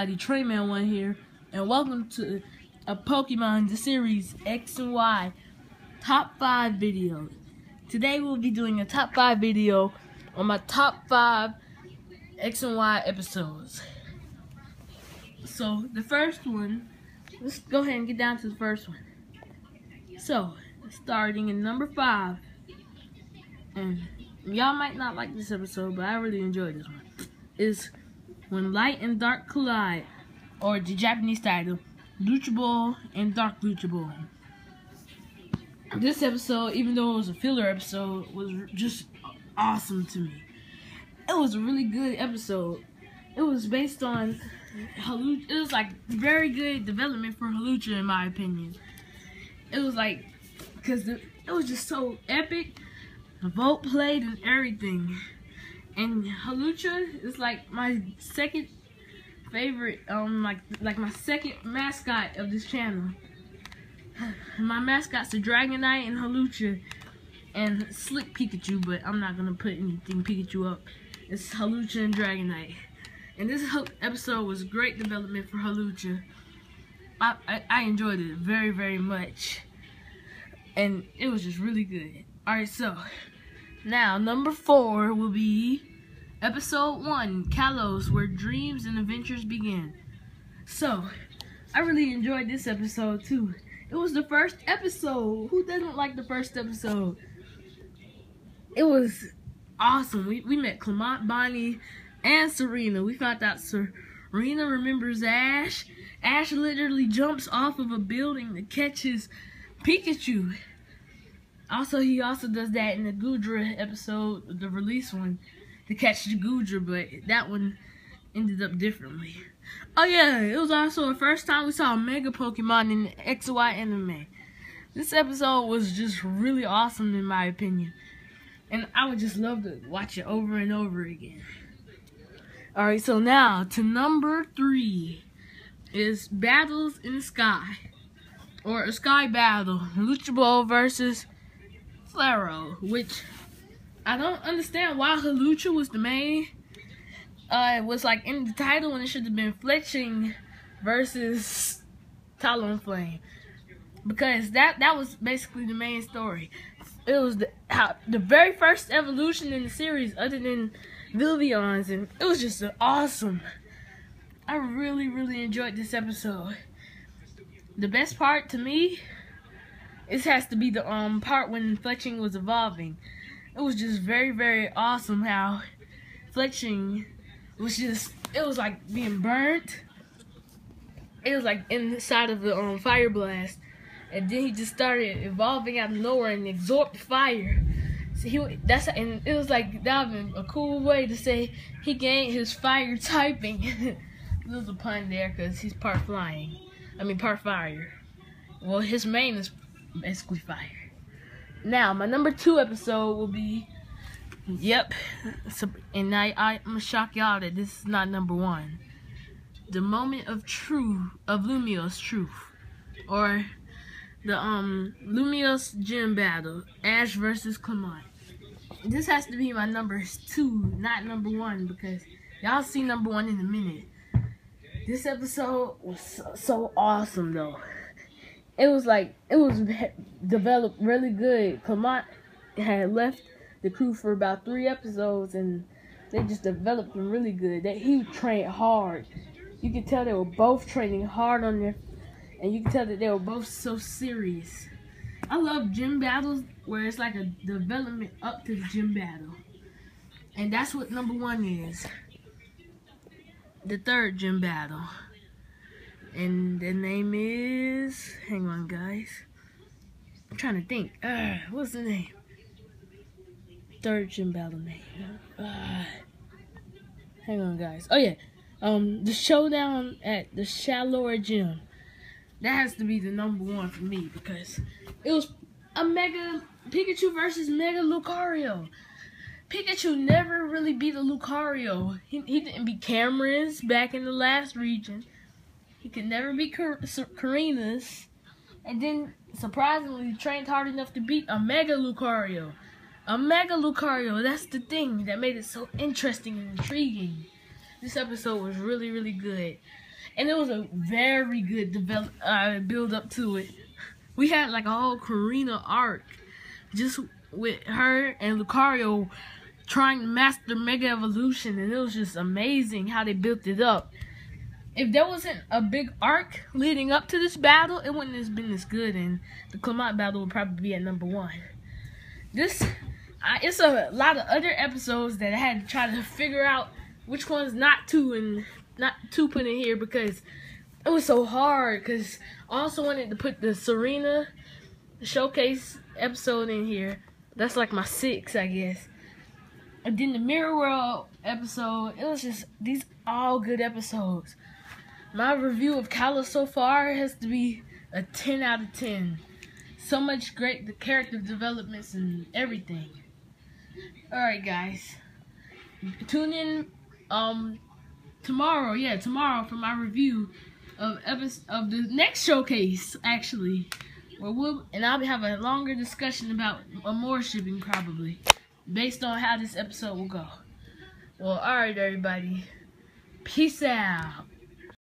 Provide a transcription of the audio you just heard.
everybody, Trayman1 here, and welcome to a Pokemon the series X and Y top 5 video. Today we'll be doing a top 5 video on my top 5 X and Y episodes. So the first one, let's go ahead and get down to the first one. So starting in number 5, and y'all might not like this episode, but I really enjoyed this one, is When Light and Dark Collide, or the Japanese title, Lucha Ball and Dark Lucha Ball. This episode, even though it was a filler episode, was just awesome to me. It was a really good episode. It was based on Hawlucha. It was like very good development for Hawlucha, in my opinion. It was like, because it was just so epic. The vote played and everything. And Hawlucha is like my second favorite, like my second mascot of this channel. My mascots are Dragonite and Hawlucha and Slick Pikachu, but I'm not gonna put anything Pikachu up. It's Hawlucha and Dragonite. And this episode was great development for Hawlucha. I enjoyed it very, very much. And it was just really good. Alright, so now number 4 will be episode 1, Kalos, Where Dreams and Adventures Begin. So I really enjoyed this episode too. It was the first episode. Who doesn't like the first episode? It was awesome. We met Clement, Bonnie, and Serena. We found out Serena remembers Ash. Ash literally jumps off of a building to catch his Pikachu. He also does that in the Goodra episode, the release one, to catch the Goodra, but that one ended up differently. Oh yeah, it was also the first time we saw a Mega Pokemon in the X and Y anime. This episode was just really awesome in my opinion, and I would just love to watch it over and over again. Alright, so now to number 3 is Battles in the Sky, or a Sky Battle, Lucha Ball versus Flaro, which I don't understand why Hawlucha was the main. It was like in the title, and it should have been Fletching versus Talonflame, because that was basically the main story. It was the very first evolution in the series, other than Vilvion's, and it was just awesome. I really, really enjoyed this episode. The best part to me, it has to be the part when Fletching was evolving. It was just very, very awesome how Fletching was just, it was like being burnt. It was like inside of the fire blast, and then he just started evolving out of nowhere and absorbed fire. So and it was like that would be a cool way to say he gained his fire typing. There was a pun there because he's part flying. I mean part fire. Well, his main is basically fire. Now, my number 2 episode will be, and I'm gonna shock y'all that this is not number 1. The Moment of Lumiose Truth, or the Lumiose Gym Battle, Ash versus Clement. This has to be my number 2, not number 1, because y'all see number 1 in a minute. This episode was so awesome though. It was developed really good. Clement had left the crew for about 3 episodes, and they just developed him really good. He trained hard. You could tell they were both training hard on their, and you could tell that they were both so serious. I love gym battles where it's like a development up to the gym battle, and that's what number 1 is. The 3rd gym battle. And the name is, hang on guys, I'm trying to think, what's the name? 3rd gym battle name, hang on guys, oh yeah, the showdown at the Shallower Gym. That has to be the number 1 for me, because it was a Mega Pikachu versus Mega Lucario. Pikachu never really beat a Lucario. He didn't beat Cameron's back in the last region. He could never beat Karina's, and then surprisingly trained hard enough to beat a Mega Lucario. A Mega Lucario, that's the thing that made it so interesting and intriguing. This episode was really, really good. and it was a very good build up to it. We had like a whole Karina arc, just with her and Lucario trying to master Mega Evolution, and it was just amazing how they built it up. If there wasn't a big arc leading up to this battle, it wouldn't have been as good, and the Clement battle would probably be at number 1. It's a lot of other episodes that I had to try to figure out which ones not to put in here, because it was so hard. Because I also wanted to put the Serena showcase episode in here. That's like my 6, I guess. And then the Mirror World episode. It was just, these all good episodes. My review of Kalos so far has to be a 10 out of 10. So much great, the character developments and everything. Alright guys, tune in tomorrow for my review of the next showcase, actually, and I'll have a longer discussion about more shipping, probably based on how this episode will go. Well, alright everybody, peace out.